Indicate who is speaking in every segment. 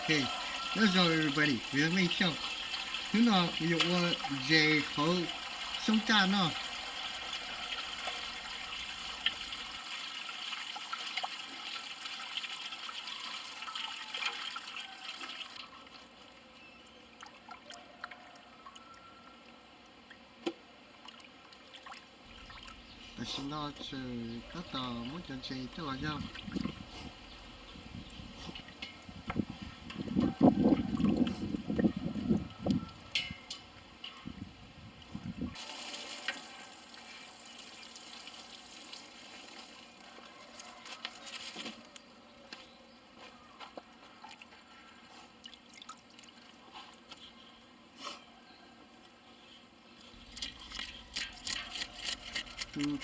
Speaker 1: Hey, let's go everybody. We're making show. You know, you want J Ho Song Cha no. Tại sao nó có tờ muốn cho chơi cho là do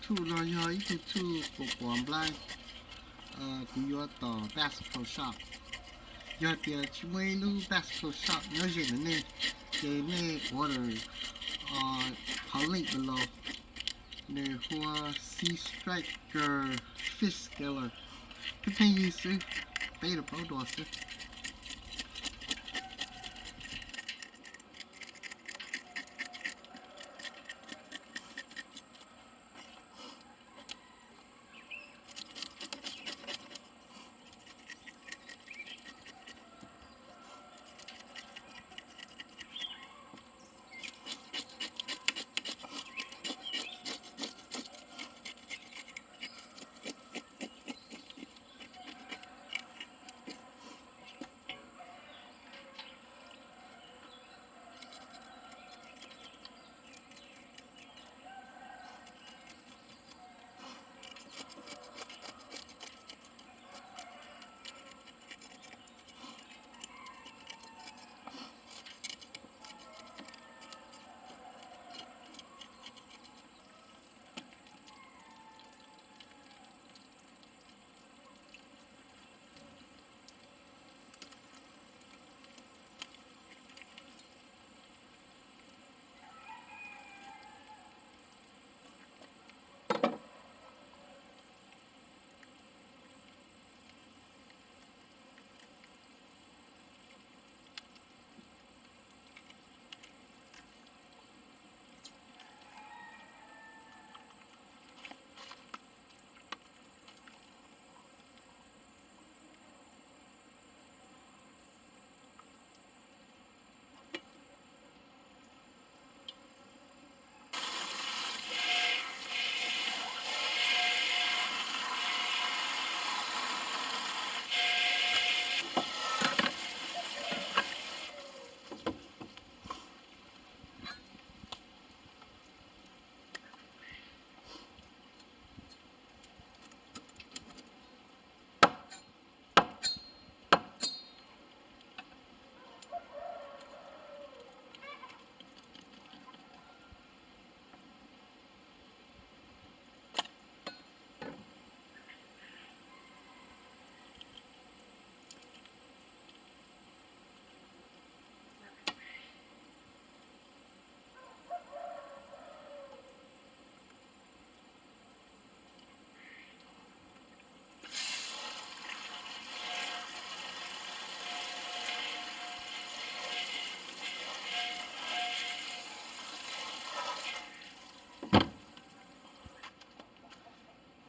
Speaker 1: thu là do ít thu của quảng blai cũng do tờ Bass Pro Shop. Do tiền chỉ mấy lu Bass Pro Shop nhớ gì nữa nè. Cái này order how link below. Nè hoa Sea Striker Fish Killer. Cái thằng gì sư? Bây giờ bảo đồ sư.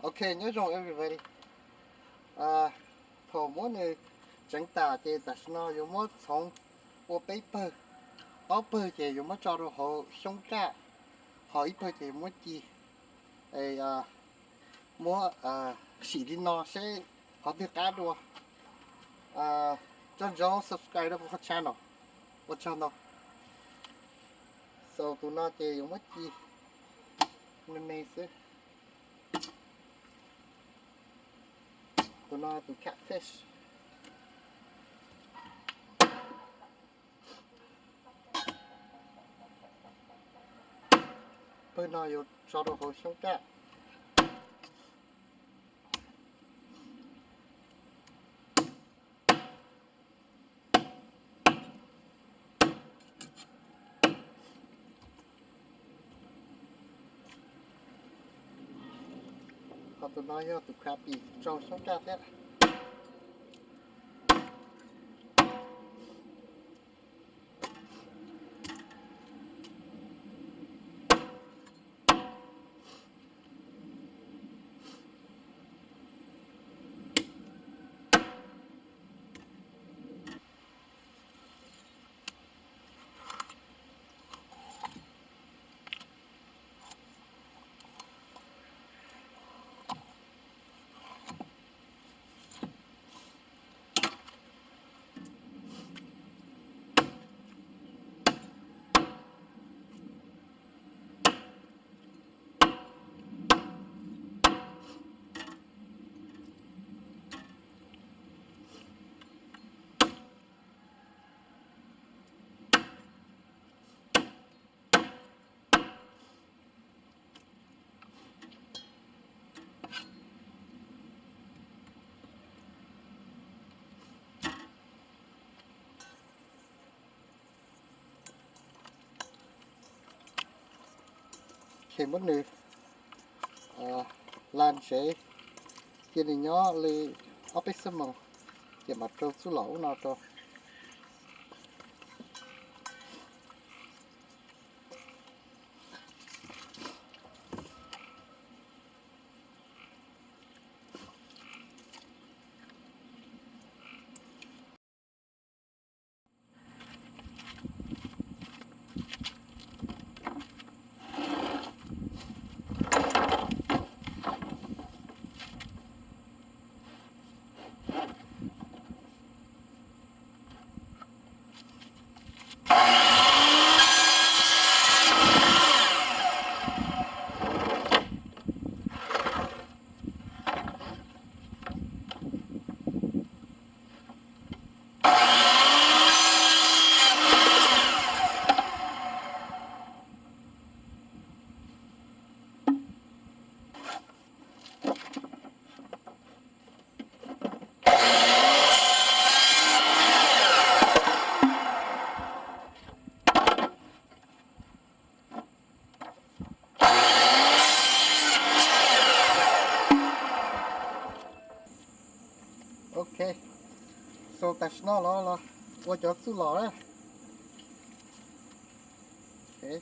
Speaker 1: Okay, nhớ rồi everybody. Thổ muốn này chẳng tả thì đặt nó dùng một xong của paper. Paper thì dùng một cho đồ họ xong ra. Họ ít thì muốn chi. Ê, mua xỉ đi nó sẽ có việc cá đùa. Cho dấu subscribe của channel. What channel? So, tụi nó thì dùng một chi. Nên này sẽ. Tụi nó tụi catfish. Bữa nó dùng cho đồ họ xong ra. Họ tụi nó vô tụi crappy cho xong ra thế. mất nửa lan chế kia thì nhỏ lì ốp bích sâm màu kia mặt trâu sú lẩu nào trâu ok so ta nó là qua cho sú lẩu đấy ok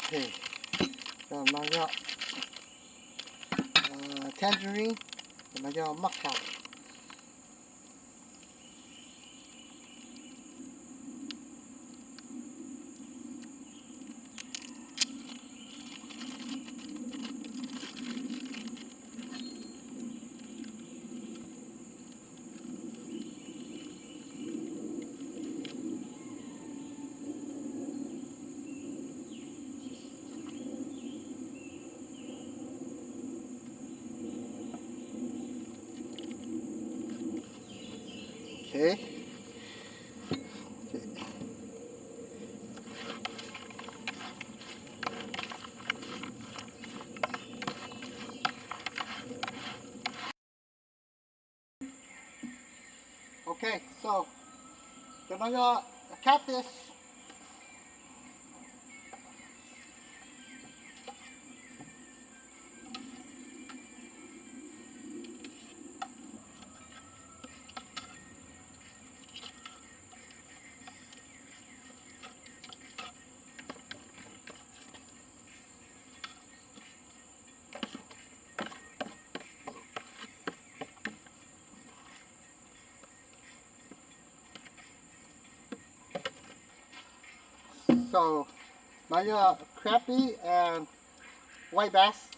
Speaker 1: okay rồi mà cho tangerine mà cho mắc cà okay okay so cho nó cho catfish so my crappie and white bass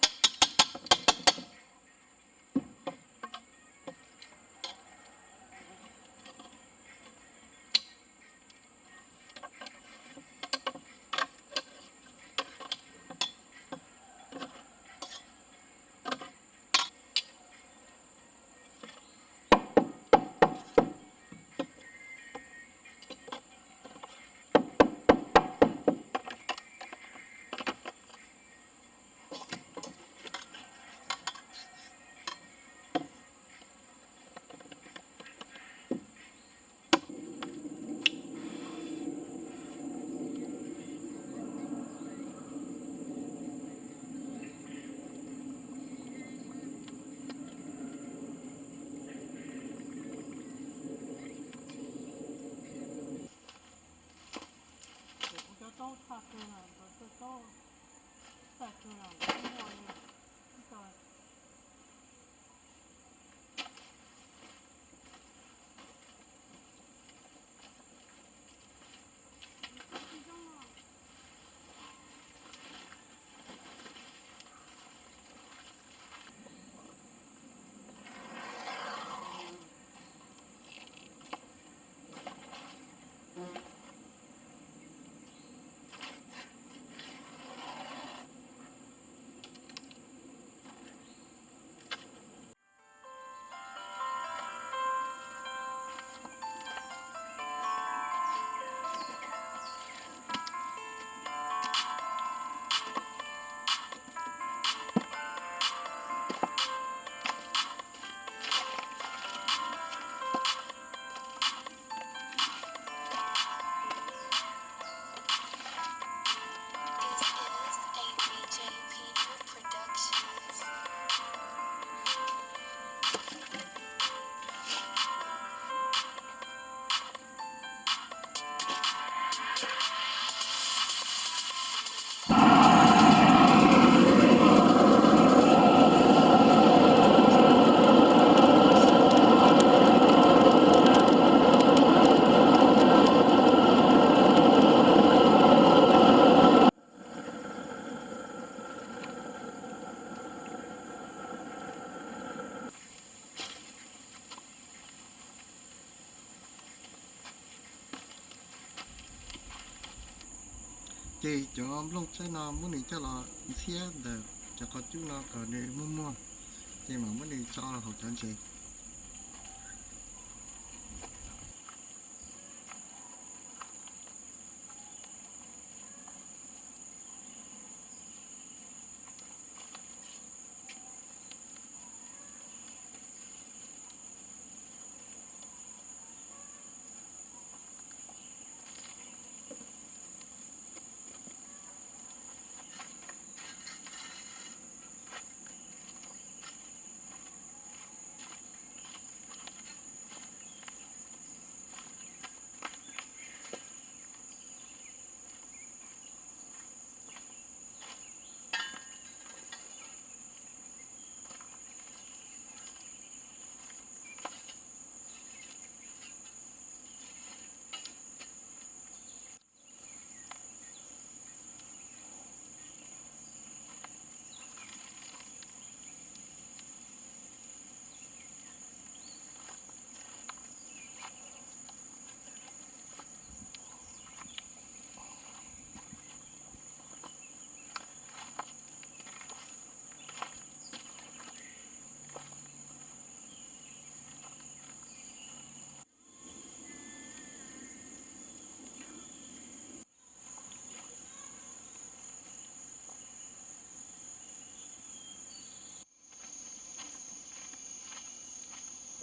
Speaker 1: chị cho lúc chơi nó muốn đi cho nó xe để cho có chú nó có để mua mua chị mà muốn đi cho là hỗ trợ chị.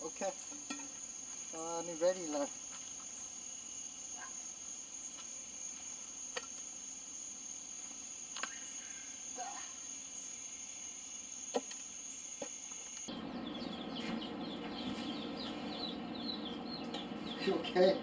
Speaker 1: Okay, ni ready là. Okay.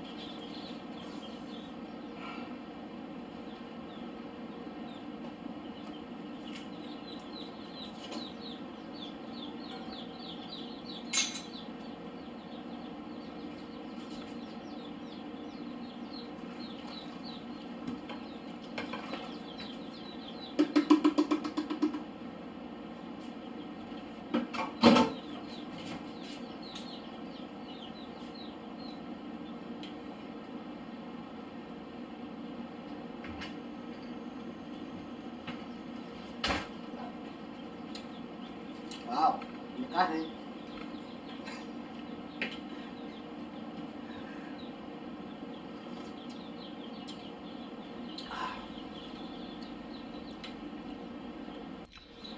Speaker 1: Wow, you got it.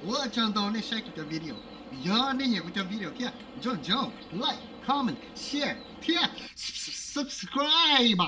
Speaker 1: Ủa chẳng đâu này share cái video. Nhớ này nhiều cái video kia. Cho like, comment, share, subscribe.